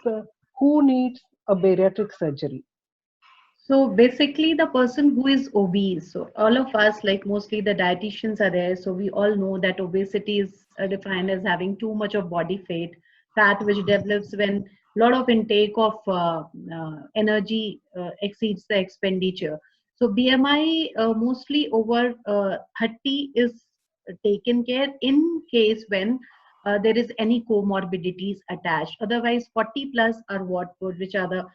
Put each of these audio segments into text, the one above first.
uh, who needs a bariatric surgery? So basically, the person who is obese, so all of us, like mostly the dietitians are there, so we all know that obesity is defined as having too much of body fat which develops when a lot of intake of energy exceeds the expenditure. So BMI mostly over 30 is taken care in case when there is any comorbidities attached. Otherwise, 40 plus are what good, which are the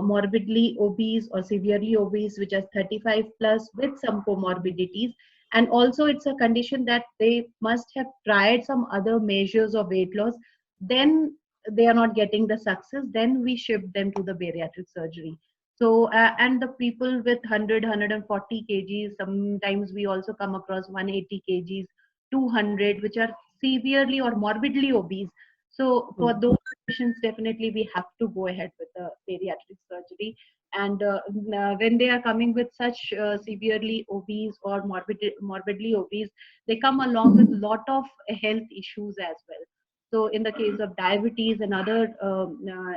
morbidly obese or severely obese, which is 35 plus with some comorbidities. And also, it's a condition that they must have tried some other measures of weight loss. Then they are not getting the success. Then we shift them to the bariatric surgery. So, and the people with 100, 140 kgs, sometimes we also come across 180 kgs, 200, which are severely or morbidly obese. So, for Mm. those patients, definitely we have to go ahead with the bariatric surgery. And when they are coming with such severely obese or morbidly obese, they come along with lot of health issues as well. So in the case of diabetes and other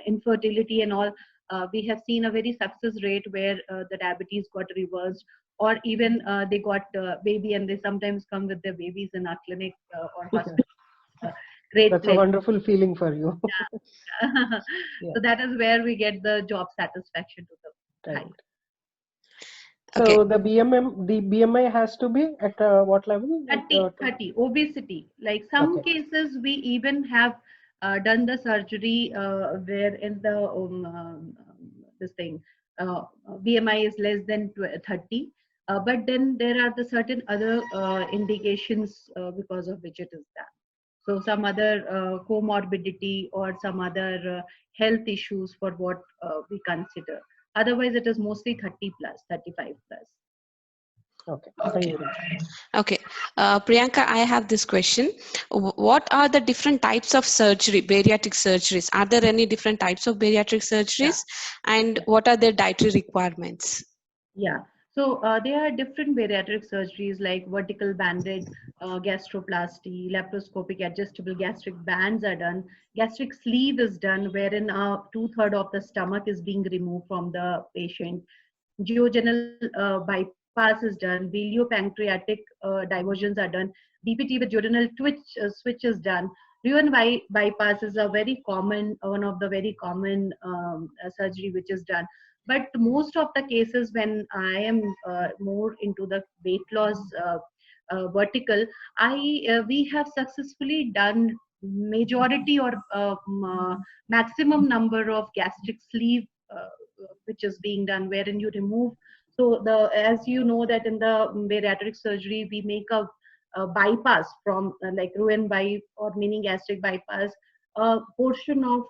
infertility and all, we have seen a very success rate where the diabetes got reversed, or even they got baby and they sometimes come with their babies in our clinic or hospital. Uh, Great That's a pleasure. wonderful feeling for you. Yeah, So that is where we get the job satisfaction to the high. right. Okay. So the BMI has to be at what level? Like 30 obesity. Like some okay, cases we even have done the surgery where in the this thing BMI is less than 30, but then there are the certain other indications because of which it is done. So some other comorbidity or some other health issues for what we consider. Otherwise, it is mostly 30 plus, 35 plus. okay. Thank Okay. you very much. Okay. Priyanka, I have this question. What are the different types of surgery, bariatric surgeries? Are there any different types of bariatric Yeah. surgeries? And Yeah. what are their dietary requirements? Yeah. So there are different bariatric surgeries like vertical banded gastroplasty, laparoscopic adjustable gastric bands are done. Gastric sleeve is done, wherein two-thirds of the stomach is being removed from the patient. Duodenal bypass is done. Biliopancreatic diversions are done. BPT with duodenal switch is done. Roux bypass is a very common, one of the very common surgery which is done. But most of the cases when I am more into the weight loss vertical, we have successfully done majority or maximum number of gastric sleeve which is being done, wherein you remove. So the as you know that in the bariatric surgery we make a bypass from like Roux or mini gastric bypass. A portion of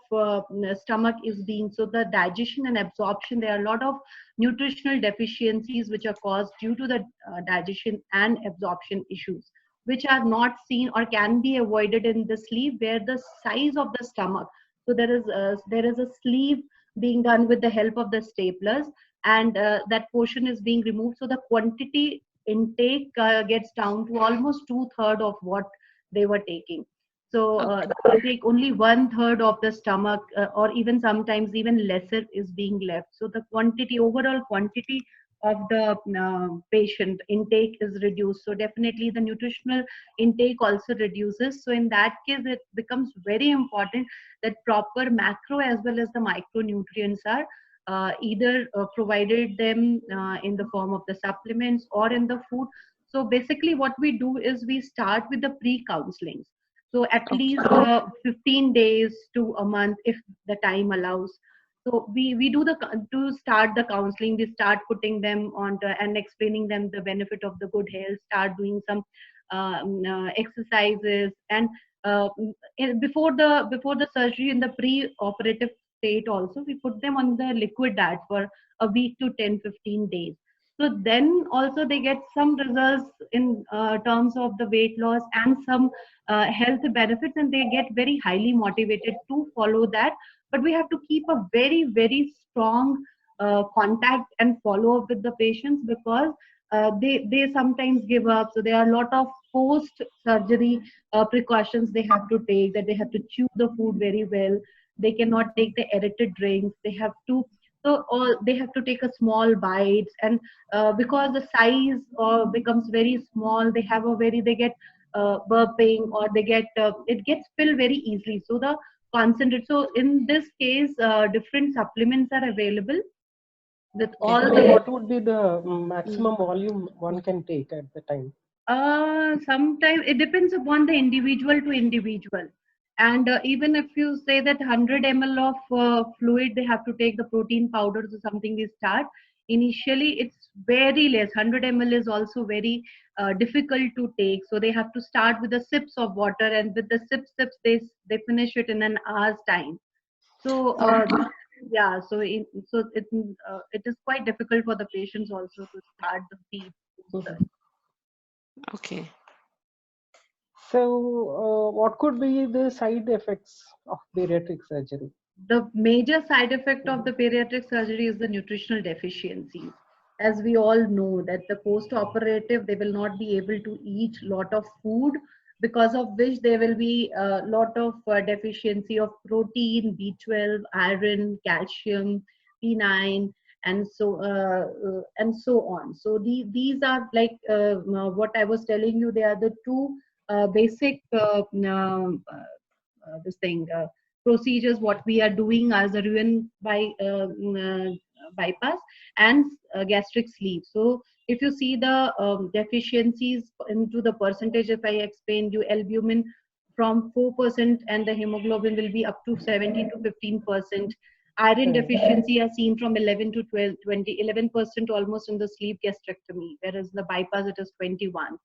stomach is being, so the digestion and absorption, there are a lot of nutritional deficiencies which are caused due to the digestion and absorption issues, which are not seen or can be avoided in the sleeve where the size of the stomach. So there is a sleeve being done with the help of the staplers, and that portion is being removed, so the quantity intake gets down to almost two-thirds of what they were taking. So Okay. they take only one-third of the stomach, or even sometimes even lesser is being left. So the quantity, overall quantity of the patient intake is reduced. So definitely the nutritional intake also reduces. So in that case, it becomes very important that proper macro as well as the micronutrients are either provided them in the form of the supplements or in the food. So basically what we do is we start with the pre-counselings. So at Okay. least 15 days to a month if the time allows. So we do to start the counseling, we start putting them on and explaining them the benefit of the good health, start doing some exercises, and before the surgery, in the pre-operative state also we put them on the liquid diet for a week to 10-15 days. So then also they get some results in terms of the weight loss and some health benefits, and they get very highly motivated to follow that. But we have to keep a very very strong contact and follow up with the patients, because they sometimes give up. So there are a lot of post surgery precautions they have to take, that they have to chew the food very well, They cannot take the aerated drinks. They have to, so all they have to take a small bites, and because the size becomes very small, they have a very, they get burping, or they get it gets filled very easily. So the concentrate. So in this case, different supplements are available with Okay. all So the. what would be the maximum volume one can take at the time? Sometimes it depends upon the individual to individual. And even if you say that 100 ml of fluid, they have to take the protein powders or something, they start. Initially, it's very less. 100 ml is also very difficult to take. So they have to start with the sips of water, and with the sips, they finish it in an hour's time. So Okay. yeah, it is quite difficult for the patients also to start the feed. Mhm. Okay. So what could be the side effects of bariatric surgery? The major side effect of the bariatric surgery is the nutritional deficiencies. As we all know that the post-operative, they will not be able to eat lot of food, because of which there will be a lot of deficiency of protein, B12, iron, calcium, P9, and so on. So these are like what I was telling you. They are the two basic this thing. Procedures what we are doing as a Roux bypass and gastric sleeve. So if you see the deficiencies into the percentage, if I explain you, albumin from 4% and the hemoglobin will be up to 17 to 15%. Iron Right. deficiency are seen from 11 to 12, 20, 11% almost in the sleeve gastrectomy, whereas the bypass it is 21.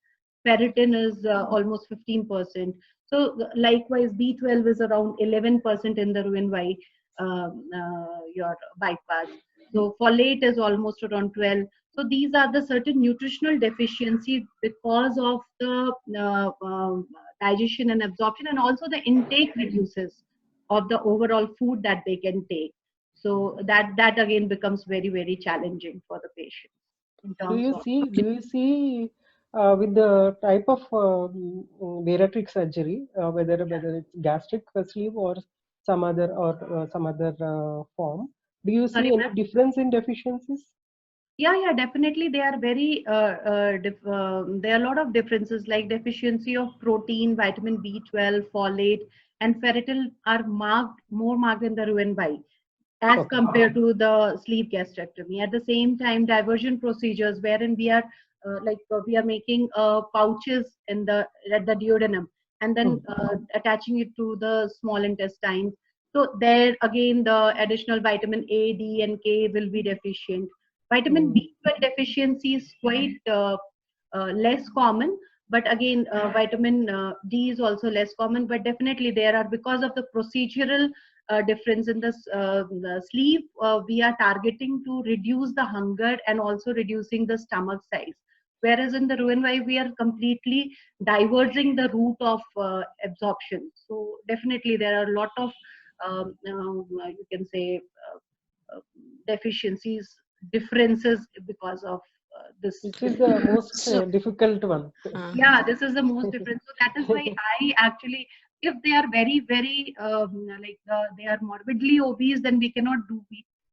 Ferritin is almost 15%. So likewise, B12 is around 11% in the Roux-en-Y, your bypass. So folate is almost around 12. So these are the certain nutritional deficiency because of the digestion and absorption, and also the intake reduces of the overall food that they can take. So that again becomes very challenging for the patient in Do terms you of. see? Do you see with the type of bariatric surgery, whether it's gastric sleeve or some other form? Do you Sorry, see any ma'am. difference in deficiencies? Yeah, definitely. They are very, there are a lot of differences like deficiency of protein, vitamin B12, folate, and ferritin are more marked in the Roux-en-Y as Okay. compared to the sleeve gastrectomy. At the same time, diversion procedures wherein we are making pouches in at the duodenum, and then attaching it to the small intestines. So there again, the additional vitamin A, D, and K will be deficient. Vitamin Mm. B12 deficiency is quite less common, but again, vitamin D is also less common. But definitely, there are, because of the procedural difference in the sleeve, we are targeting to reduce the hunger and also reducing the stomach size. Whereas in the Roux-en-Y, we are completely diverging the route of absorption. So definitely, there are a lot of you can say deficiencies, differences because of this Which is the difference. most So, difficult one? Yeah, this is the most different. So that is why I actually, if they are very they are morbidly obese, then we cannot do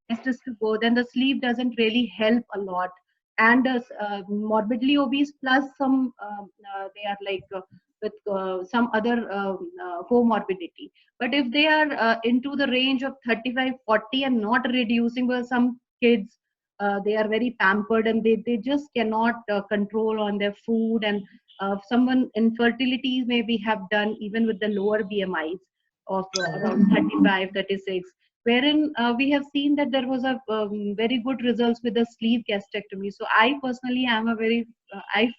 best is to go. Then the sleep doesn't really help a lot. And morbidly obese plus some they are like with some other comorbidity. But if they are into the range of 35, 40 and not reducing, where some kids they are very pampered and they just cannot control on their food, and someone infertility maybe have done even with the lower BMIs of around 35, 36, wherein we have seen that there was a very good results with the sleeve gastrectomy. So I personally am a very I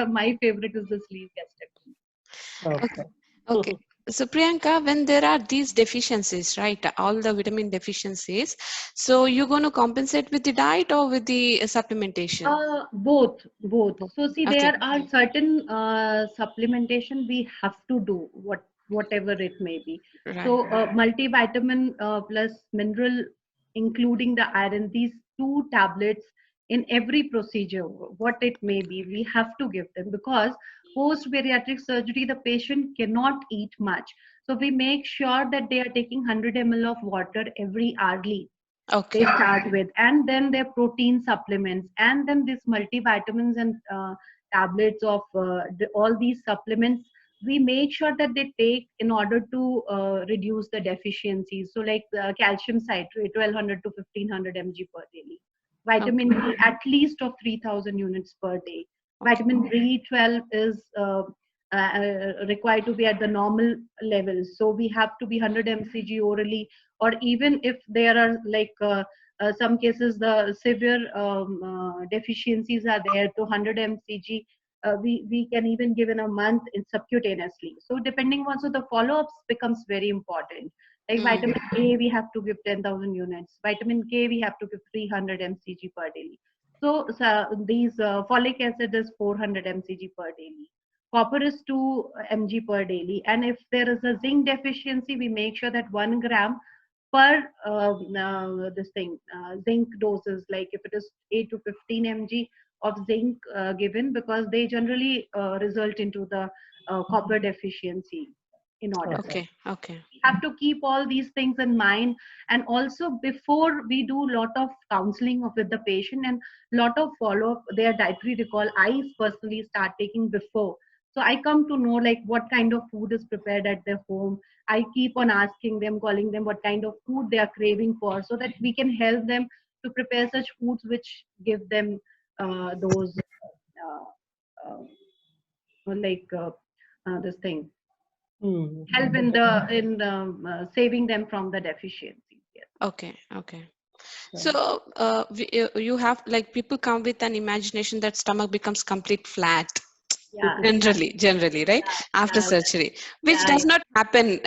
my favorite is the sleeve gastrectomy. okay. Okay. Okay. So Priyanka, when there are these deficiencies, right, all the vitamin deficiencies, so you're going to compensate with the diet or with the supplementation? Both. So see, Okay. there are certain supplementation we have to do, whatever it may be. Right. So multivitamin plus mineral, including the iron, these two tablets in every procedure, what it may be, we have to give them, because post bariatric surgery the patient cannot eat much. So we make sure that they are taking 100 ml of water every hourly. Okay. They start with, and then their protein supplements, and then this multivitamins and tablets of all these supplements we make sure that they take in order to reduce the deficiencies. So like calcium citrate 1200 to 1500 mg per daily, vitamin D at least of 3000 units per day. Vitamin B12 is required to be at the normal level, so we have to be 100 mcg orally, or even if there are like some cases the severe deficiencies are there, to 100 mcg we can even give in a month in subcutaneously. So depending on, so the follow-ups becomes very important. Like vitamin A we have to give 10,000 units, vitamin K we have to give 300 mcg per daily. So these folic acid is 400 mcg per daily, copper is 2 mg per daily, and if there is a zinc deficiency we make sure that 1 gram per zinc doses, like if it is 8 to 15 mg of zinc given, because they generally result into the copper deficiency in order. Okay. Okay. We have to keep all these things in mind, and also before we do lot of counseling with the patient and lot of follow up, their dietary recall I personally start taking before. So I come to know like what kind of food is prepared at their home. I keep on asking them, calling them what kind of food they are craving for, so that we can help them to prepare such foods which give them those like this thing, help in the saving them from the deficiencies. Yes. Okay. Okay. So you have like people come with an imagination that stomach becomes complete flat. Yeah. Generally, right? After surgery, which Yeah. does not happen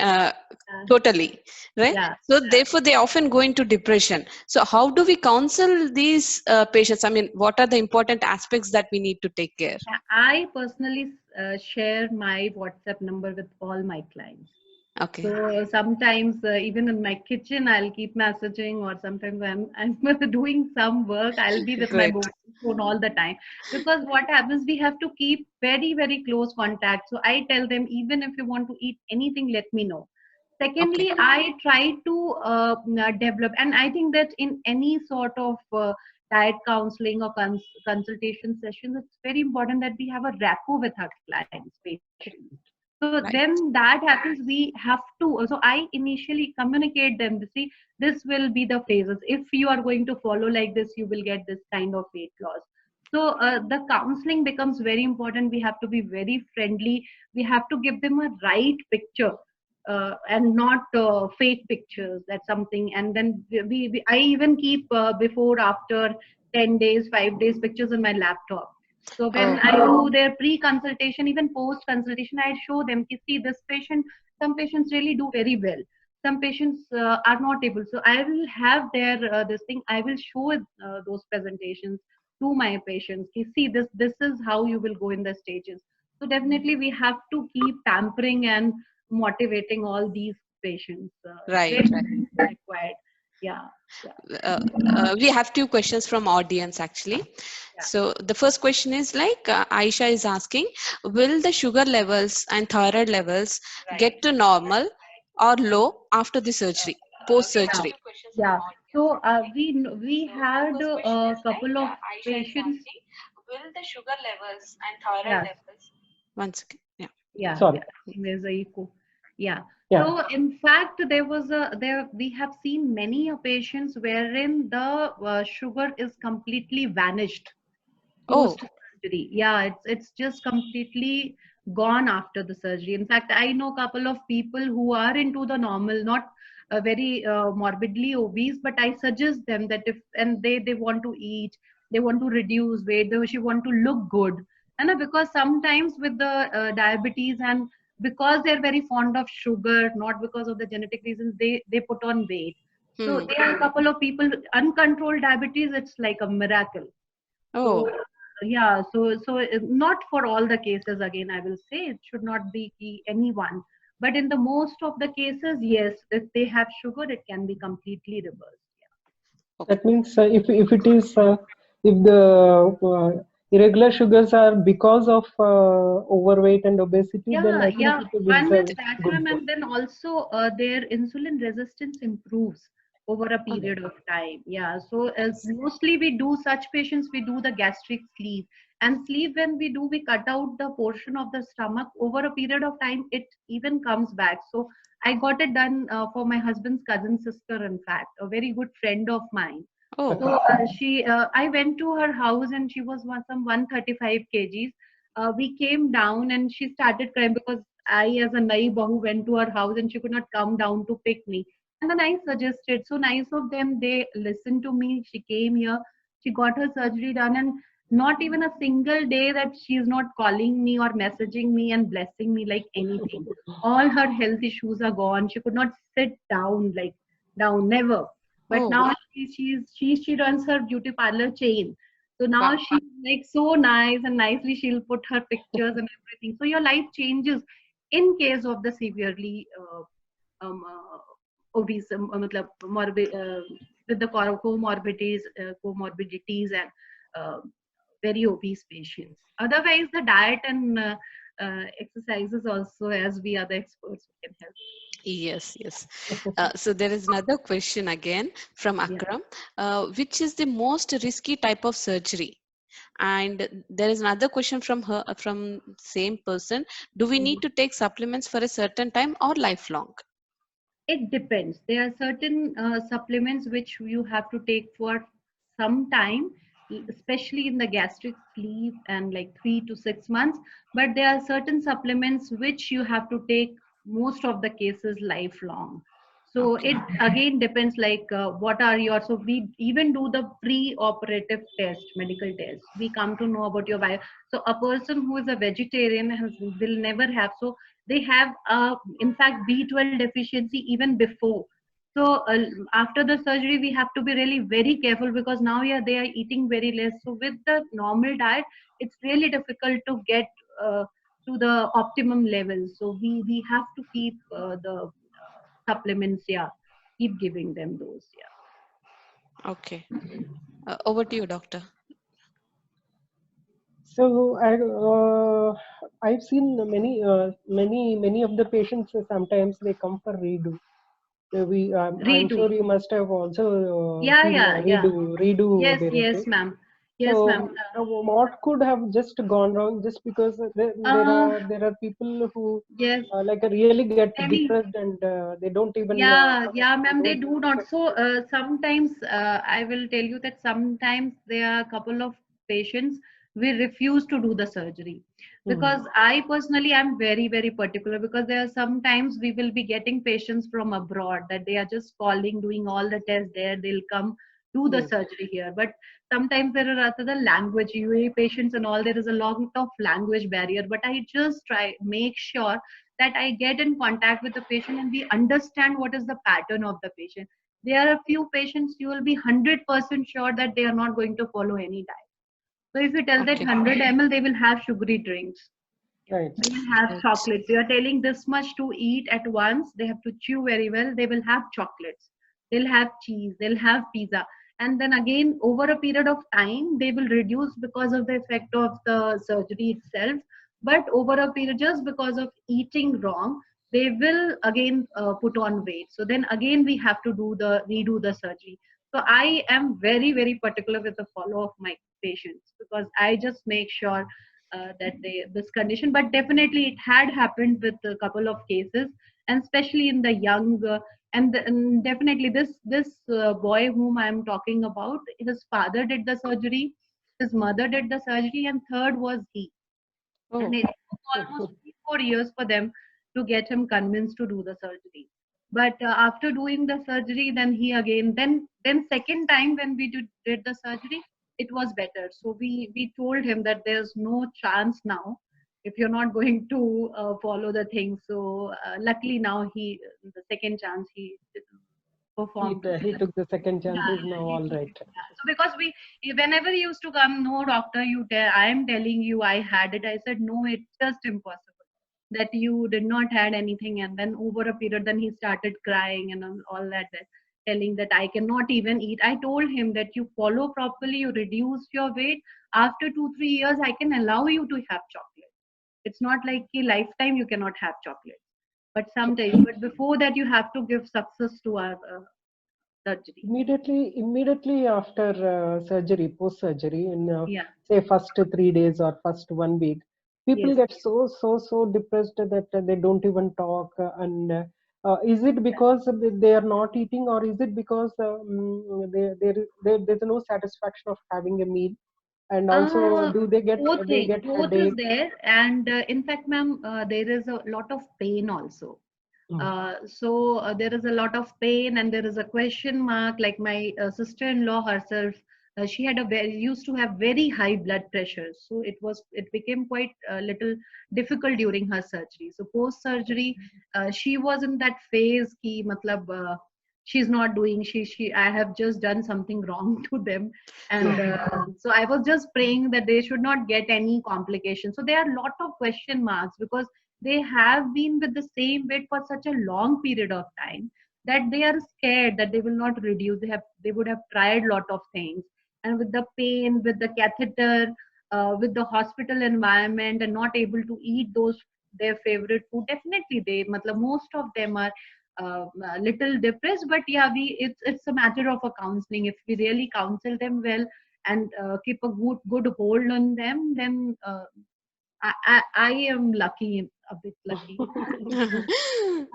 totally, right? Yeah. So therefore they often go into depression. So how do we counsel these patients? I mean, what are the important aspects that we need to take care? I personally share my WhatsApp number with all my clients. Okay. So sometimes even in my kitchen, I'll keep messaging, or sometimes I'm doing some work, I'll be with my mobile phone all the time. Because what happens, we have to keep very, very close contact. So I tell them, even if you want to eat anything, let me know. Secondly, I try to develop, and I think that in any sort of diet counseling or consultation sessions, it's very important that we have a rapport with our clients, patients. So then that happens, we have to, so I initially communicate them, see, this will be the phases. If you are going to follow like this, you will get this kind of weight loss. So the counseling becomes very important. We have to be very friendly. We have to give them a right picture and not fake pictures. That's something. And then I even keep before, after 10 days, 5 days pictures on my laptop. So when I do their pre-consultation, even post-consultation, I show them, see this patient, some patients really do very well. Some patients are not able. So I will have their this thing. I will show those presentations to my patients. See, this is how you will go in the stages. So definitely we have to keep pampering and motivating all these patients. Right. Required. Yeah. We have 2 questions from audience actually. So the first question is like Aisha is asking, will the sugar levels and thyroid levels get to normal or low after the surgery, post surgery? Yeah. So we had a couple of patients. Will the sugar levels and thyroid levels? One second. Yeah. Yeah. Sorry. There's a echo. Yeah. So in fact, we have seen many patients wherein the sugar is completely vanished post surgery. Yeah, it's just completely gone after the surgery. In fact, I know a couple of people who are into the normal, not very morbidly obese, but I suggest them that if and they want to eat, they want to reduce weight, they want to look good, and because sometimes with the diabetes, and because they're very fond of sugar, not because of the genetic reasons, they put on weight. So there are a couple of people, uncontrolled diabetes, it's like a miracle. So yeah, so not for all the cases, again I will say, it should not be anyone, but in the most of the cases, yes, if they have sugar, it can be completely reversed. That means if it is if the irregular sugars are because of overweight and obesity, then I think Yeah. it One gives is a that, good. ma'am, and then also their insulin resistance improves over a period of time. Yeah. So as mostly we do such patients, we do the gastric sleeve. And sleeve, when we do, we cut out the portion of the stomach. Over a period of time, it even comes back. So I got it done for my husband's cousin sister, in fact, a very good friend of mine. Oh, So I went to her house and she was some 135 kgs. We came down and she started crying because I, as a nai bahu, went to her house and she could not come down to pick me. And then I suggested, so nice of them, they listened to me. She came here, she got her surgery done, and not even a single day that she is not calling me or messaging me and blessing me like anything. All her health issues are gone. She could not sit down, like down, never. But oh, now she runs her beauty parlor chain. So now wow. she's like so nice, and nicely she'll put her pictures and everything. So your life changes in case of the severely obese, matlab, with the comorbidities and uh, very obese patients. Otherwise, the diet and exercises also, as we are the experts, we can help. Yes, yes. So there is another question again from Yeah. Akram. Which is the most risky type of surgery? And there is another question from her, from same person. Do we need Mhm. to take supplements for a certain time or lifelong? It depends. There are certain supplements which you have to take for some time, especially in the gastric sleeve and like 3 to 6 months. But there are certain supplements which you have to take most of the cases lifelong. So Okay. it again depends like what are your, so we even do the pre-operative test, medical test. We come to know about your bio. So a person who is a vegetarian will never have, so they have in fact B12 deficiency even before. So after the surgery we have to be really very careful because now, yeah, they are eating very less. So with the normal diet it's really difficult to get uh, to the optimum level. So we have to keep the supplements, yeah, keep giving them those, yeah. Okay. Over to you, doctor. So I've seen many of the patients. Sometimes they come for redo. I'm Redo. sure you must have also Yeah, seen yeah, yeah. redo Yes, yes, bariatrics. ma'am. Yes, So ma'am. what could have just gone wrong? Just because Uh, there are people who yes, like really get any. depressed and they don't even Yeah, they ma'am, they don't do not. So sometimes I will tell you that sometimes there are a couple of patients we refuse to do the surgery Hmm. because I personally am very, very particular because there are sometimes we will be getting patients from abroad that they are just calling, doing all the tests there. They'll come do the Yes. surgery here. But sometimes there are other language UAE patients and all. There is a lot of language barrier. But I just try make sure that I get in contact with the patient and we understand what is the pattern of the patient. There are a few patients you will be 100% sure that they are not going to follow any diet. So if you tell that Okay. 100 ml, they will have sugary drinks. Right. They will have Right. chocolates. You are telling this much to eat at once. They have to chew very well. They will have chocolates. They'll have cheese. They'll have pizza. And then again, over a period of time, they will reduce because of the effect of the surgery itself. But over a period, just because of eating wrong, they will again put on weight. So then again, we have to redo the surgery. So I am very, very particular with the follow of my patients because I just make sure that they this condition. But definitely it had happened with a couple of cases, and especially in the young and definitely this boy whom I am talking about, his father did the surgery, his mother did the surgery, and third was he. And Oh, it took almost 3 4 years for them to get him convinced to do the surgery. But after doing the surgery, then he again, then second time when we did the surgery, it was better. So we told him that there's no chance now if you're not going to follow the thing. So luckily now he, the second chance, he performed. He took the second chance. Yeah, Is now he all took right. it. Yeah. So because whenever he used to come, no doctor, I am telling you, I had it. I said, no, it's just impossible that you did not had anything. And then over a period, then he started crying and all that. telling that I cannot even eat. I told him that you follow properly, you reduce your weight. After 2-3 years, I can allow you to have chocolate. It's not like a lifetime you cannot have chocolate, but sometimes. But before that, you have to give success to our surgery. Immediately after surgery, post surgery, in Yeah. say first 3 days or first 1 week, people Yes. get so depressed that they don't even talk. And is it because they are not eating, or is it because there's no satisfaction of having a meal? And also, do they get Both things. Both is headache? there, and in fact, ma'am, there is a lot of pain also. So there is a lot of pain, and there is a question mark. Like my sister-in-law herself, she had used to have very high blood pressure. So it became quite a little difficult during her surgery. So post surgery, she was in that phase ki matlab, she's not doing, she I have just done something wrong to them. And so I was just praying that they should not get any complications. So there are a lot of question marks, because they have been with the same weight for such a long period of time that they are scared that they will not reduce. They would have tried a lot of things, and with the pain, with the catheter, with the hospital environment, and not able to eat those their favorite food, definitely they matlab, most of them are a little depressed. But yeah, it's a matter of a counseling. If we really counsel them well and keep a good hold on them, then I am lucky, a bit lucky.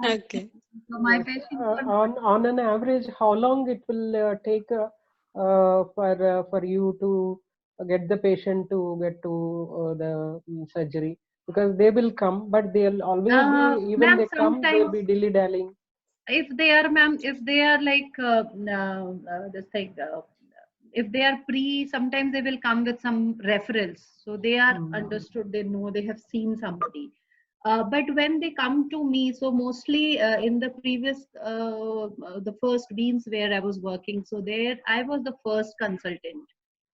Okay. So my Yes. patients are On an average, how long it will take for you to get the patient to get to the surgery? Because they will come, but they'll always be, even ma'am, they come, they'll sometimes be dilly-dallying. if they are, ma'am, if they are like this thing, if they are pre, sometimes they will come with some referrals, so they are understood, they know, they have seen somebody. But when they come to me, so mostly in the previous the first beams where I was working, so there I was the first consultant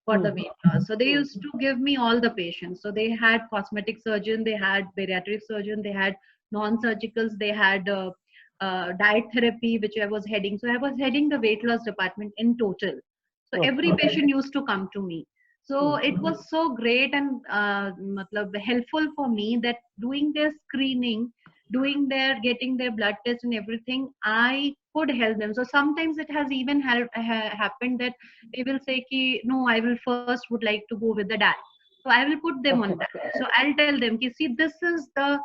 for the weight loss. So they used to give me all the patients. So they had cosmetic surgeon, they had bariatric surgeon, they had non-surgicals, they had diet therapy, which I was heading. So I was heading the weight loss department in total. So every patient used to come to me. So it was so great and matlab, helpful for me that doing their screening, getting their blood test and everything, I could help them. So sometimes it has even happened that they will say ki, no, I will first would like to go with the diet. So I will put them on that. So I'll tell them ki, see, this is the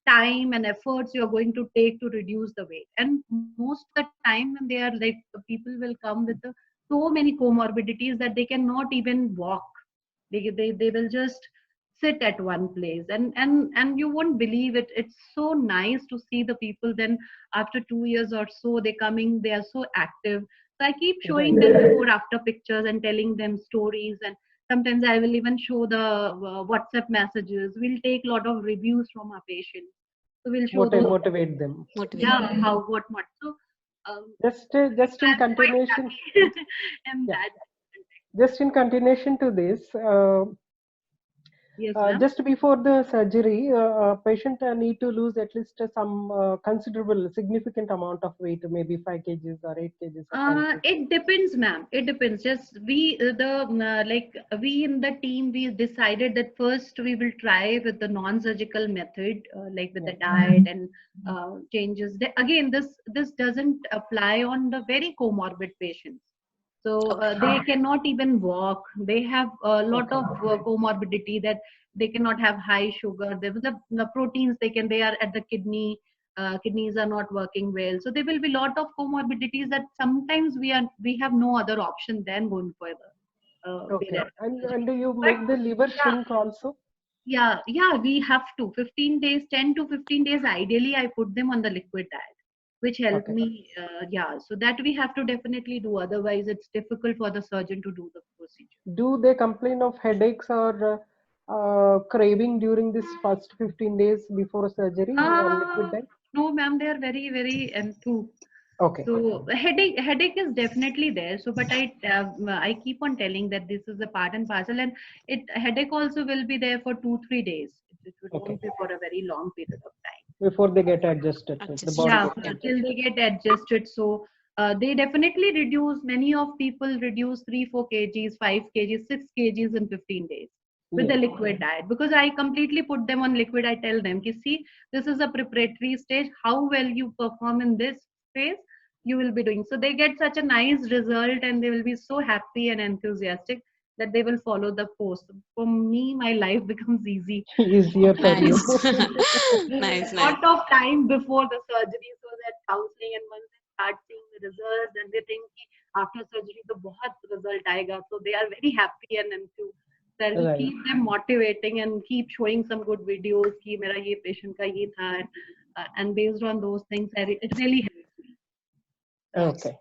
time and efforts you're going to take to reduce the weight. And most of the time when they are like, people will come with so many comorbidities that they cannot even walk. They will just sit at one place, and you won't believe it. It's so nice to see the people then after 2 years or so they coming, they are so active. So I keep showing them before after pictures and telling them stories, and sometimes I will even show the WhatsApp messages. We'll take a lot of reviews from our patients, so we'll show those. Motivate them. Yeah, how what so Just in I'm quite continuation, lucky in yeah. that. Just in continuation to this, Yes, ma'am. just before the surgery, a patient need to lose at least some considerable, significant amount of weight, maybe 5 kgs or 8 kgs. It depends, ma'am. It depends. Just we we in the team, we decided that first we will try with the non-surgical method, like with the diet and changes. Again, this doesn't apply on the very comorbid patients. So they cannot even walk. They have a lot of comorbidity that they cannot have high sugar. There was the proteins they are at the kidney. Kidneys are not working well. So there will be a lot of comorbidities that sometimes we have no other option than going for the bariatric surgery. And do you But make the liver shrink also? yeah, we have to 15 days, 10 to 15 days. Ideally, I put them on the liquid diet, which helped me. So that we have to definitely do. Otherwise, it's difficult for the surgeon to do the procedure. Do they complain of headaches or craving during this first 15 days before surgery on liquid diet? No, ma'am, they are very, very enthused. Okay. So headache is definitely there. So, but I keep on telling that this is a part and parcel, and headache also will be there for 2-3 days. It won't be for a very long period of time. Before they get adjusted, the body Yeah, gets till they get adjusted. So they definitely reduce, many of people reduce 3-4 kgs, 5 kgs, 6 kgs in 15 days with the Yes. liquid diet, because I completely put them on liquid. I tell them, see, this is a preparatory stage. How well you perform in this phase, you will be doing. So they get such a nice result and they will be so happy and enthusiastic that they will follow the post. For me, my life becomes easy. Easier for you. Nice. Nice, nice. Lot of time before the surgery, so that counseling, and once they start seeing the results and they think कि after surgery the बहुत result आएगा, so they are very happy and enthused. So I'll Right. keep them motivating and keep showing some good videos कि मेरा ये patient का ये था, and based on those things it really helps me. Nice. Okay.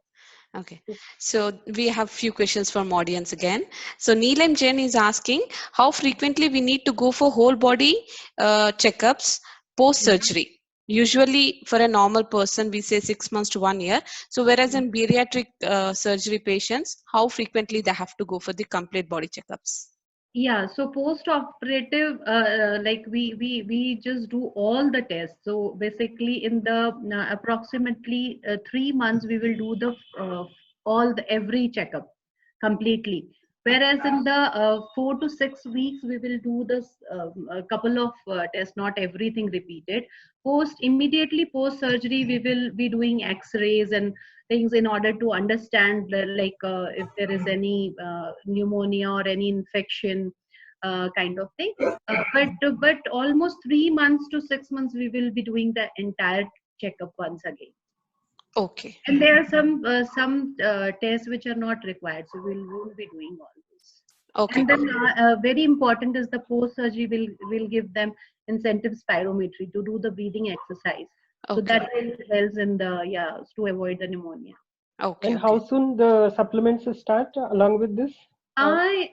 Okay, so we have few questions from audience again. So Neelam Jain is asking how frequently we need to go for whole body checkups post surgery. Usually for a normal person we say 6 months to 1 year. So whereas in bariatric surgery patients, how frequently they have to go for the complete body checkups? Yeah, so post-operative, like we just do all the tests. So basically, in the approximately 3 months, we will do the every checkup completely. Whereas in the 4 to 6 weeks, we will do this a couple of tests, not everything repeated. Immediately post surgery, we will be doing X-rays and things in order to understand if there is any pneumonia or any infection kind of thing. But almost 3 months to 6 months we will be doing the entire checkup once again. Okay. And there are some tests which are not required, so won't be doing all this. Okay. And then very important is the post surgery will give them incentive spirometry to do the breathing exercise. So Okay. that helps in the to avoid the pneumonia. Okay. And how soon the supplements start along with this? I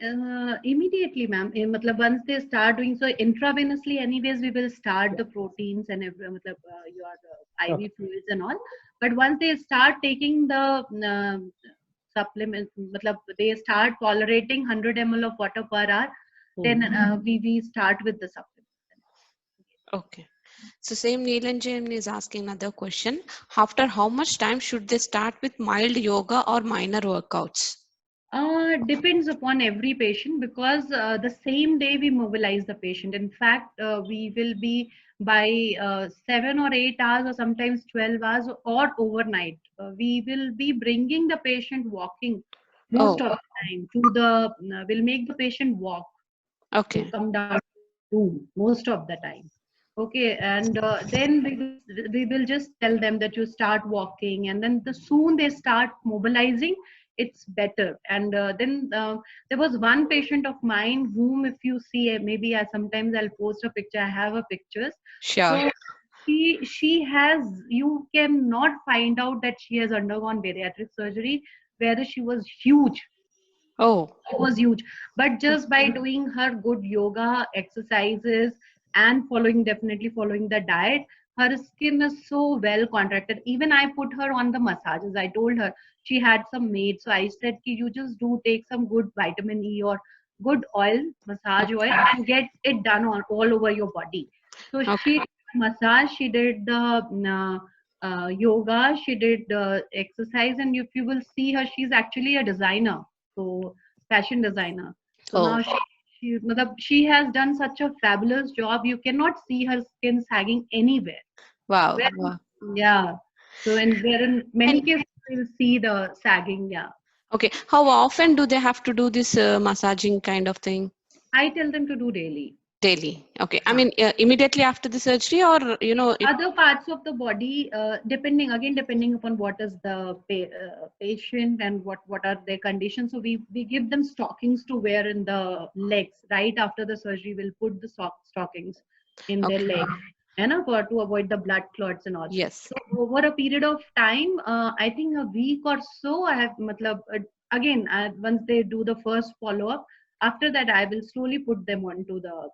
immediately, ma'am. Once they start doing so intravenously, anyways, we will start the proteins and your IV fluids and all. But once they start taking the supplement, they start tolerating 100 ml of water per hour, then we start with the supplement. Okay. So same Neelam Jain is asking another question. After how much time should they start with mild yoga or minor workouts? Depends upon every patient, because the same day we mobilize the patient. In fact, we will be by 7 or 8 hours or sometimes 12 hours or overnight. We will be bringing the patient walking most of the time we'll make the patient walk Okay. to come down to room most of the time. Okay, and then we will just tell them that you start walking, and then soon they start mobilizing, it's better. And then there was one patient of mine whom, if you see, maybe sometimes I'll post a picture. I have a pictures. Sure. So she has, you cannot find out that she has undergone bariatric surgery, whereas she was huge. Oh. It was huge, but just by doing her good yoga exercises and definitely following the diet, her skin is so well contracted. Even I put her on the massages. I told her, she had some made, so I said you just do take some good vitamin E or good oil, massage oil, and get it done all over your body. So she did massage, she did the yoga, she did exercise, and if you will see her, she's actually a designer. So fashion designer. So now she has done such a fabulous job. You cannot see her skin sagging anywhere. Wow. Yeah. So there in many cases you'll see the sagging. Yeah. Okay. How often do they have to do this massaging kind of thing? I tell them to do daily. Daily. Okay. I mean, immediately after the surgery, or other parts of the body, depending upon what is the patient and what are their conditions. So we give them stockings to wear in the legs. Right after the surgery, we'll put the stockings in their legs, to avoid the blood clots and all. Yes. So over a period of time, I think a week or so, I have again once they do the first follow up, after that I will slowly put them onto the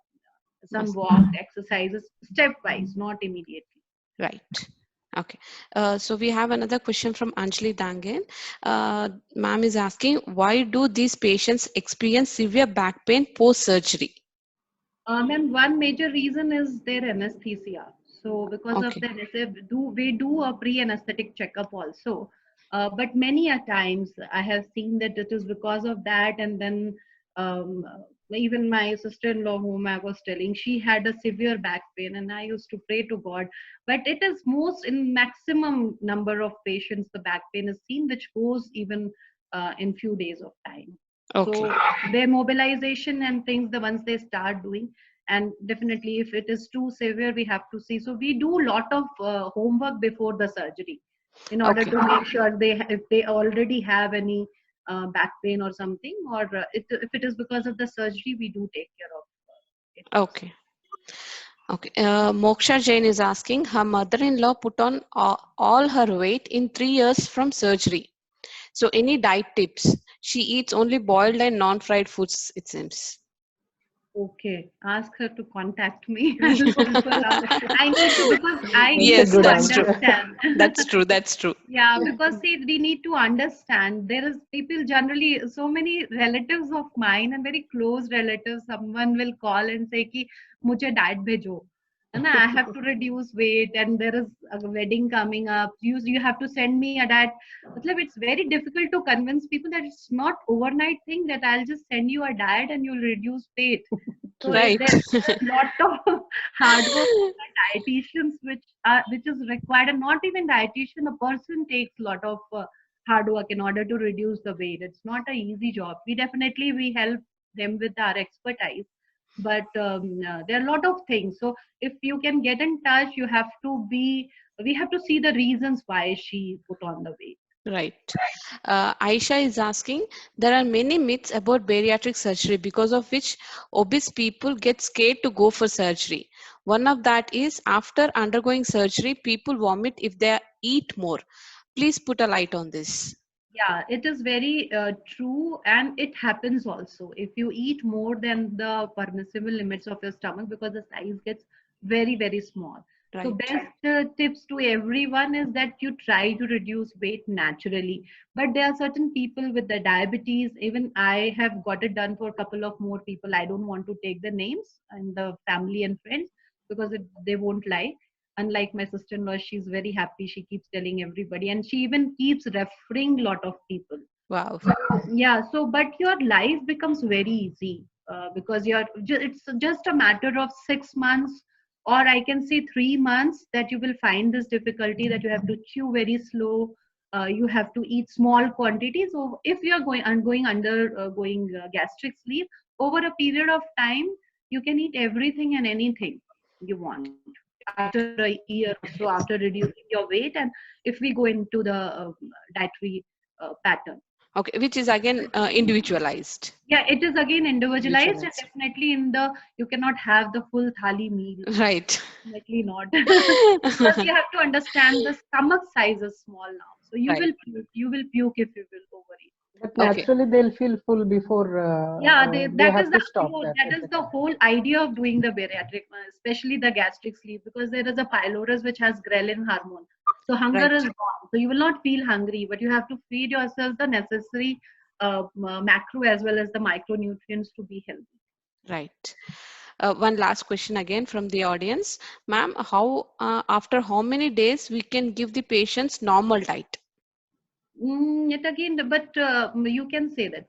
some walk exercises stepwise, not immediately. Right. Okay. So we have another question from Anjali Dangan. Ma'am is asking, why do these patients experience severe back pain post surgery? Ma'am, one major reason is their anesthesia. So because of the anesthesia, we do a pre-anesthetic checkup also. But many a times I have seen that it is because of that, and then um, even my sister-in-law, whom I was telling, she had a severe back pain, and I used to pray to God. But it is most in maximum number of patients the back pain is seen, which goes even in few days of time. Okay. So their mobilization and things, the ones they start doing, and definitely if it is too severe, we have to see. So we do lot of homework before the surgery in order Okay. to make sure if they already have any back pain or something, or if it is because of the surgery, we do take care of it also. Okay. Okay. Moksha Jain is asking, her mother-in-law put on all her weight in 3 years from surgery. So any diet tips? She eats only boiled and non-fried foods, it seems. Okay, ask her to contact me. I will also allow. I need to, because I That's a need Yes, to good that's true. answer. understand. That's true. That's true. Yeah, because see, we need to understand. There is people generally, so many relatives of mine and very close relatives. Someone will call and say कि मुझे diet भेजो, and I have to reduce weight, and there is a wedding coming up. You have to send me a diet. मतलब it's very difficult to convince people that it's not overnight thing, that I'll just send you a diet and you'll reduce weight. So Right. there's a lot of hard work by dietitians which is required, and not even dietitian, a person takes a lot of hard work in order to reduce the weight. It's not an easy job. We help them with our expertise, but there are a lot of things. So if you can get in touch, we have to see the reasons why she put on the weight. Right. Aisha is asking, there are many myths about bariatric surgery because of which obese people get scared to go for surgery. One of that is after undergoing surgery, people vomit if they eat more. Please put a light on this. Yeah, it is very true, and it happens also if you eat more than the permissible limits of your stomach, because the size gets very, very small. So Right. best tips to everyone is that you try to reduce weight naturally. But there are certain people with the diabetes. Even I have got it done for a couple of more people. I don't want to take the names and the family and friends, because they won't lie. Unlike my sister-in-law, she's very happy. She keeps telling everybody, and she even keeps referring lot of people. Wow. Yeah, so but your life becomes very easy, because it's just a matter of 6 months, or I can say 3 months, that you will find this difficulty, that you have to chew very slow. You have to eat small quantities. So if you are going gastric sleeve, over a period of time, you can eat everything and anything you want after a year or so, after reducing your weight, and if we go into the dietary pattern. Okay, which is again individualized. Yeah, it is again individualized, and Individualized. definitely you cannot have the full thali meal. Right. Definitely not. Because you have to understand the stomach size is small now. So Right. you will puke if you will overeat. But Okay. naturally, they'll feel full before Yeah, they have to stop that that at is the the time. whole idea of doing the bariatric, especially the gastric sleeve, because there is a pylorus which has ghrelin hormone. So hunger Right. is gone. So you will not feel hungry, but you have to feed yourself the necessary macro as well as the micronutrients to be healthy. Right. One last question again from the audience. Ma'am, after how many days we can give the patients normal diet? Yet again, but you can say that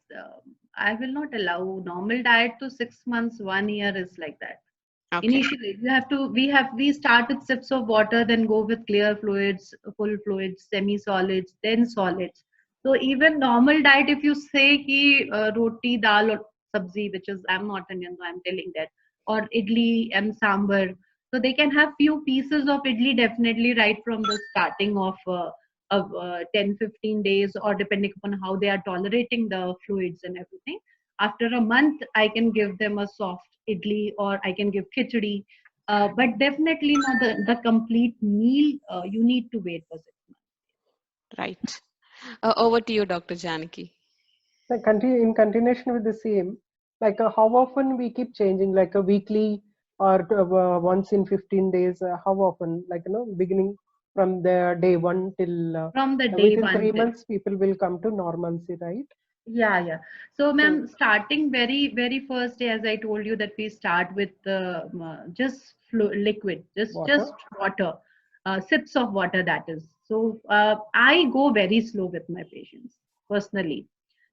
I will not allow normal diet to 6 months, 1 year is like that. Okay. Initially, we start with sips of water, then go with clear fluids, full fluids, semi-solids, then solids. So even normal diet, if you say ki roti, dal or sabzi, which is, I'm not Indian, so I'm telling that, or idli and sambar. So they can have few pieces of idli definitely right from the starting of 10, 15 days, or depending upon how they are tolerating the fluids and everything. After a month, I can give them a soft idli, or I can give khichdi, but definitely not the complete meal. You need to wait for 6 months. Right. Over to you, Dr. Janaki. Like in continuation with the same, like how often we keep changing, like a weekly or once in 15 days, how often, like, beginning from the day one till From the day within one 3 months, people will come to normalcy, right? yeah. So, So ma'am, starting very first day, as I told you, that we start with just liquid, just water. water, sips of water, that is. So I go very slow with my patients personally.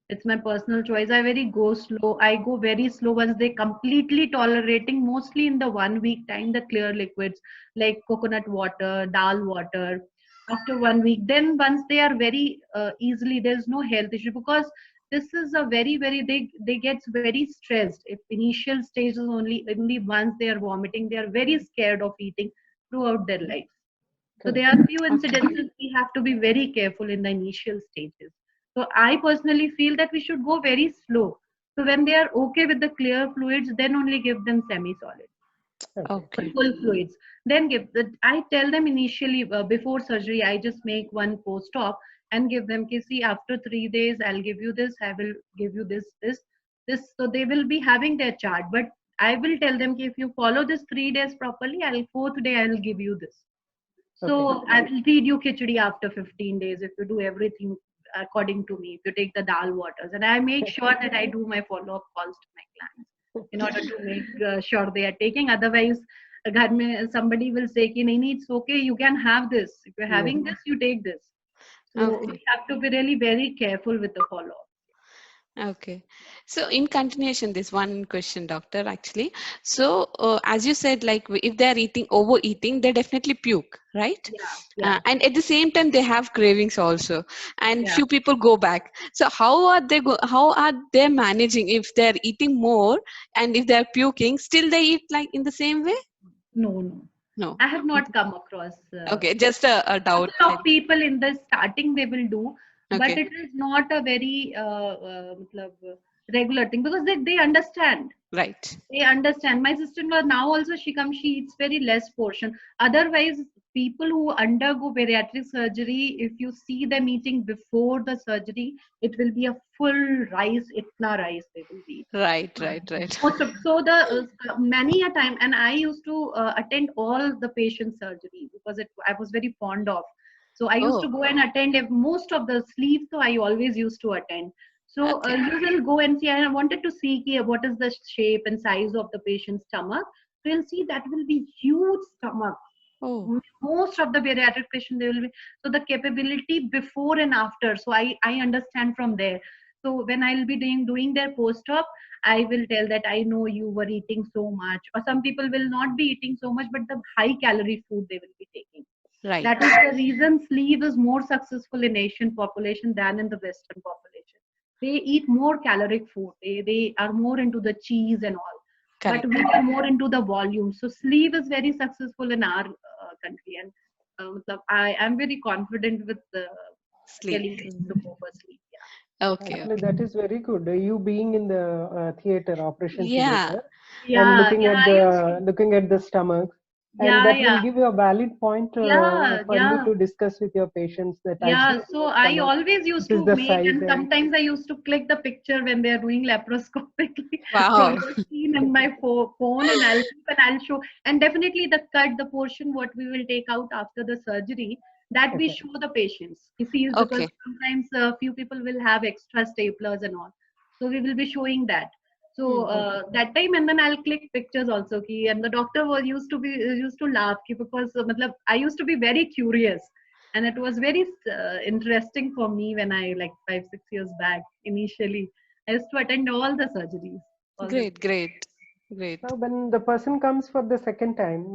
It's my personal choice. I very go slow. I go very slow once they completely tolerating, mostly in the 1 week time, the clear liquids like coconut water, dal water. After 1 week, then once they are very easily, there's no health issue, because this is a very they get very stressed. If initial stages only once they are vomiting, they are very scared of eating throughout their life. So there are few Okay. incidences we have to be very careful in the initial stages. So I personally feel that we should go very slow. So when they are okay with the clear fluids, then only give them semi-solid, Okay. full fluids. Then give the. I tell them initially before surgery, I just make one post-op and give them. Okay, see, after 3 days, I'll give you this. I will give you this. So they will be having their chart, but I will tell them, okay, if you follow this 3 days properly, I'll fourth day I'll give you this. So I will feed you khichdi after 15 days if you do everything according to me, if you take the dal waters. And I make sure that I do my follow-up calls to my clients in order to make sure they are taking. Otherwise, ghar mein somebody will say, ki, nahi, it's okay, you can have this. If you're having this, you take this. So Okay. we have to be really very careful with the follow-up. Okay. So in continuation, this one question, doctor, actually. So as you said, like if they are overeating, they definitely puke, right? Yeah, And at the same time, they have cravings also, and yeah. few people go back. So how are they managing if they're eating more and if they're puking, still they eat like in the same way? No. No. I have not come across. Okay, just a doubt. Couple of people in the starting they will do, but Okay. it is not a very matlab, regular thing, because they understand. Right. They understand. My sister-in-law now also, she comes, she eats very less portion. Otherwise, people who undergo bariatric surgery, if you see them eating before the surgery, it will be a full rice, itna rice they will be. Right. Right. So the many a time, and I used to attend all the patient surgery because I was very fond of. So I used to Oh, go and attend most of the sleeves. So I always used to attend. So okay. you will go and see. I wanted to see what is the shape and size of the patient's stomach. So you'll see that will be huge stomach. Oh, Most of the bariatric patients, they will be, so the capability before and after. So I understand from there. So when I'll be doing their post-op, I will tell that I know you were eating so much, or some people will not be eating so much, but the high calorie food they will be taking. right. That is the reason sleeve is more successful in Asian population than in the Western population. They eat more caloric food. They are more into the cheese and all. But Correct. we are more into the volume. So sleeve is very successful in our country, and I am very confident with Sleep. telling them to go for sleeve. Okay. Actually, Okay. that is very good. You being in the theater, operation Yeah. theater, and Yeah, yeah. I used to. looking at the stomach, and Yeah, that will yeah, give you a valid point for you yeah. to discuss with your patients that Yeah, actually so the I stomach, always used this is to the make, size, and and sometimes I used to click the picture when they're doing laparoscopically from Wow. the scene in my phone, and I'll show, and definitely the cut, the portion what we will take out after the surgery, that we okay, show the patients. You see, because Okay. sometimes a few people will have extra staplers and all, so we will be showing that. So that time, and then I'll click pictures also, ki, and the doctor was used to laugh ki, because matlab, I used to be very curious, and it was very interesting for me when I, like 5-6 years back, initially I used to attend all the surgeries, all the Great. Great. Great. now when the person comes for the second time,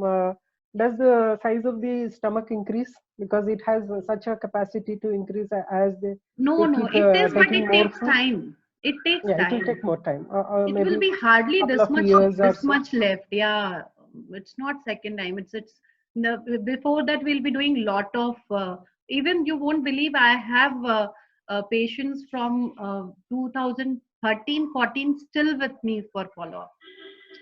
does the size of the stomach increase because it has such a capacity to increase as they no, keep it is, but taking it more takes food? time. It takes Yeah, it will time. take more time, It will maybe be hardly couple of years or this so. much left. Yeah, it's not second time. It's before that we'll be doing lot of. Even you won't believe, I have patients from 2013, 14 still with me for follow up.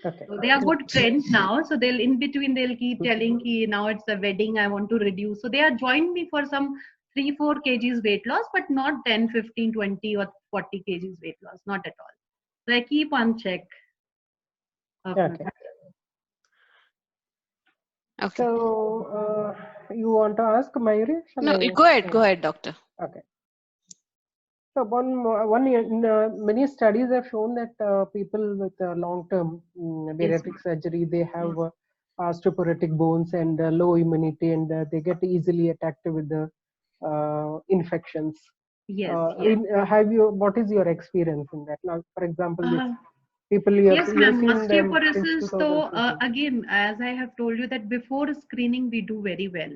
Okay. So they are good friends now. So they'll in between they'll keep Mhm. telling ki now it's a wedding, I want to reduce. So they are joined me for some 3-4 kgs weight loss, but not 10, 15, 20 or 40 kgs weight loss, not at all. So I keep on check of my Okay. Okay. So you want to ask Mayuri? Shall No, you I? go ahead. Go ahead, doctor. Okay. So many studies have shown that people with long-term Yes. bariatric surgery, they have osteoporotic bones and low immunity, and they get easily attacked with the infections. Yes, yes. What is your experience in that? Now, for example, this Uh, people yes, you've ma'am. seen them since Osteoporosis, though, 2014. again, as I have told you that before screening, we do very well.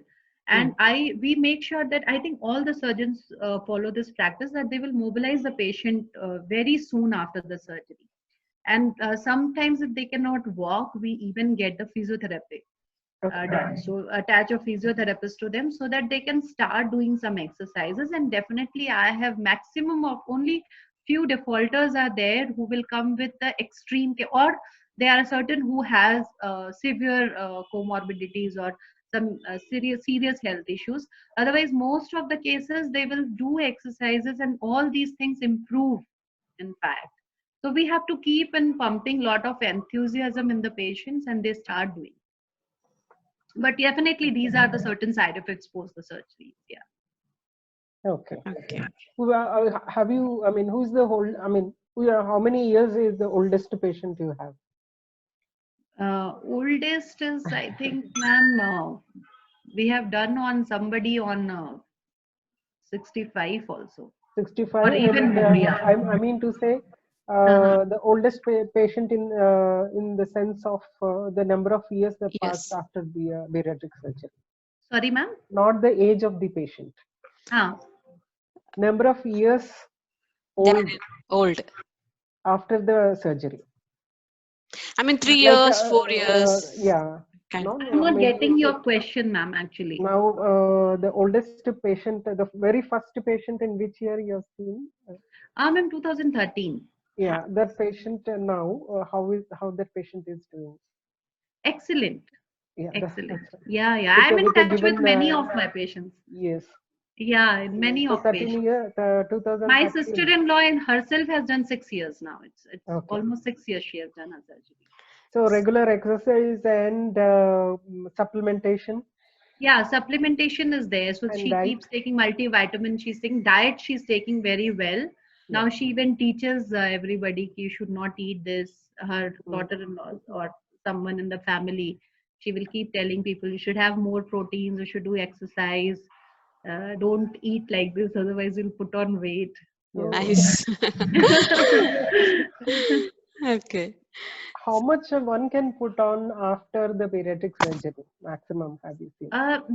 Mm. And we make sure that I think all the surgeons follow this practice, that they will mobilize the patient very soon after the surgery. And sometimes if they cannot walk, we even get the physiotherapy Okay. done. So attach a physiotherapist to them so that they can start doing some exercises. And definitely I have maximum of only few defaulters are there who will come with the extreme care, or there are certain who has severe comorbidities or some serious health issues. Otherwise, most of the cases they will do exercises and all these things improve, in fact. So we have to keep and pumping lot of enthusiasm in the patients and they start doing. But definitely these are the certain side effects post the surgery. Yeah. Okay. Okay. Have you? I mean, who's the whole? I mean, how many years is the oldest patient you have? Oldest is, I think, ma'am, we have done on somebody on 65 also, 65, or even and more. Yeah. I mean to say, Uh-huh. the oldest patient in the sense of the number of years that passed Yes. after the bariatric surgery, Sorry, ma'am. not the age of the patient. Number of years They're old old. after the surgery. I mean, 3 Like, years, 4 years. yeah. Kind No, I'm I not mean, getting your question, ma'am, actually. now the oldest patient, the very first patient in which year you have seen? I'm in 2013. Yeah, that patient now, how that patient is doing? Excellent. Yeah, Excellent. that's right. Yeah, yeah. I'm in With a touch with given many of my patients. yes. Yeah, in many So of 13 patients. year, My 2013. sister-in-law and herself has done 6 years now. It's Okay. almost 6 years she has done her surgery. So regular exercise and supplementation. Yeah, supplementation is there. So And she diet. keeps taking multivitamin. She's taking diet. She's taking very well. Now Yeah. she even teaches everybody you should not eat this. Her daughter-in-law or someone in the family, she will keep telling people you should have more proteins. You should do exercise. Don't eat like this, otherwise you'll put on weight. So, Nice. Okay. How much one can put on after the bariatric surgery? Maximum, have you seen?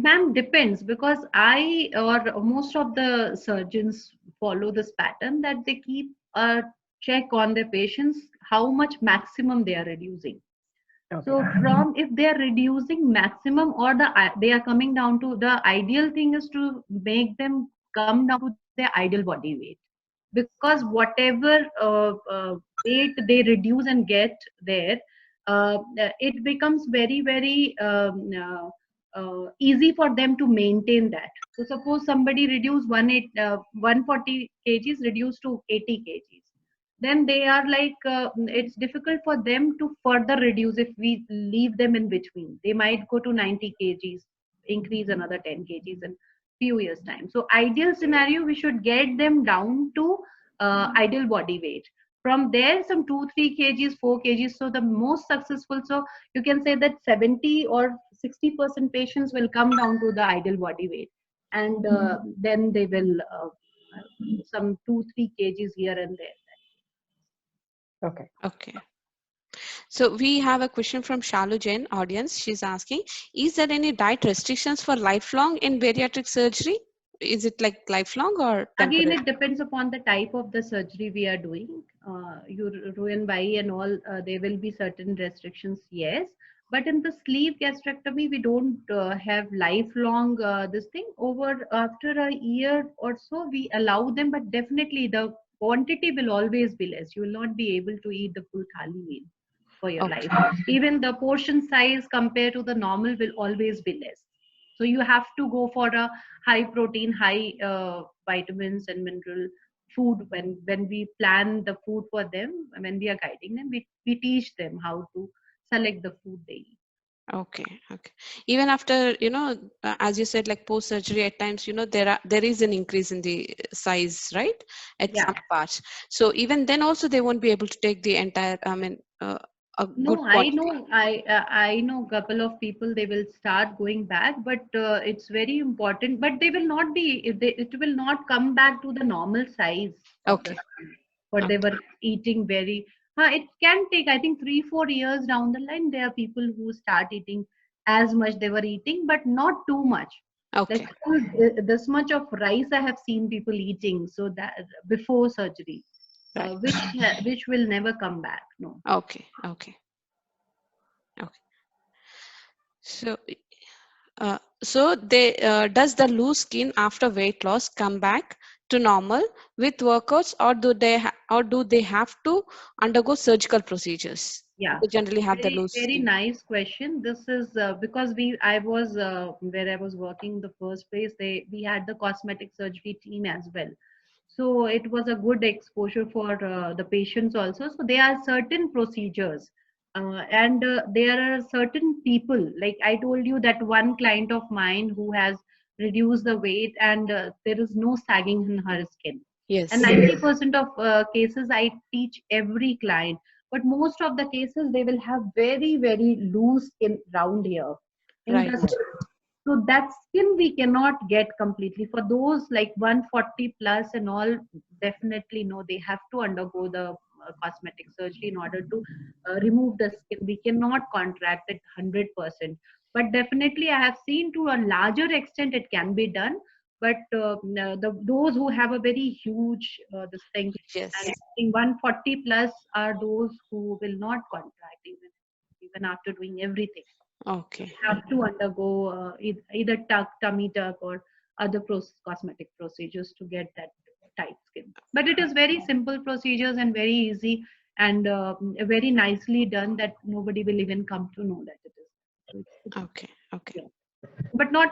ma'am, depends, because I or most of the surgeons follow this pattern that they keep a check on their patients how much maximum they are reducing. Okay. So from if they are reducing maximum or they are coming down to the ideal thing is to make them come down to their ideal body weight, because whatever weight they reduce and get there, it becomes very easy for them to maintain that. So suppose somebody reduce 140 kgs reduced to 80 kgs, then they are like it's difficult for them to further reduce. If we leave them in between, they might go to 90 kgs, increase another 10 kgs in few years time. So ideal scenario, we should get them down to ideal body weight. From there, some 2-3 kgs, 4 kgs. So the most successful, so you can say that 70 or 60% patients will come down to the ideal body weight, and then they will some 2-3 kgs here and there. Okay. Okay. So we have a question from Shalu Jain audience. She's asking, is there any diet restrictions for lifelong in bariatric surgery? Is it like lifelong or temporary? Again, it depends upon the type of the surgery we are doing. Your Royan and all, there will be certain restrictions, yes. But in the sleeve gastrectomy, we don't have lifelong this thing. Over after a year or so, we allow them, but definitely the quantity will always be less. You will not be able to eat the full thali meal for your Okay. life. Even the portion size compared to the normal will always be less. So you have to go for a high protein, high vitamins and mineral food. When we plan the food for them, when we are guiding them, we teach them how to select the food they eat. Okay. Okay. Even after, as you said, like post surgery, at times, there is an increase in the size, right? At Yeah. some parts. So even then also they won't be able to take the entire, a No, good I quality? know, I know a couple of people, they will start going back, but it's very important. But they will not be. It will not come back to the normal size of the Okay. skin. What they Okay. were eating very. It can take, I think, 3-4 years down the line. There are people who start eating as much they were eating, but not too much. Like Okay. this much of rice I have seen people eating. So that before surgery, Right. which will never come back. No. Okay. Okay. Okay. So, so they does the loose skin after weight loss come back to normal with workouts, or do they have to undergo surgical procedures? Yeah, They generally have the very loose very skin. nice question. This is because I was where I was working the first place. We had the cosmetic surgery team as well, so it was a good exposure for the patients also. So there are certain procedures, and there are certain people. Like I told you that one client of mine who has reduced the weight, and there is no sagging in her skin. And Yes. 90% of cases I teach every client, but most of the cases they will have very very loose skin round here in Right. the, so that skin we cannot get completely. For those like 140 plus and all, definitely no, they have to undergo the cosmetic surgery in order to remove the skin. We cannot contract it 100%, but definitely I have seen to a larger extent it can be done. But those who have a very huge this thing, Yes. and I think 140 plus are those who will not contract even after doing everything. Okay. Have to undergo either tummy tuck or other cosmetic procedures to get that tight skin. But it is very simple procedures and very easy, and very nicely done that nobody will even come to know that it is. So it's, Okay. Okay. yeah. But not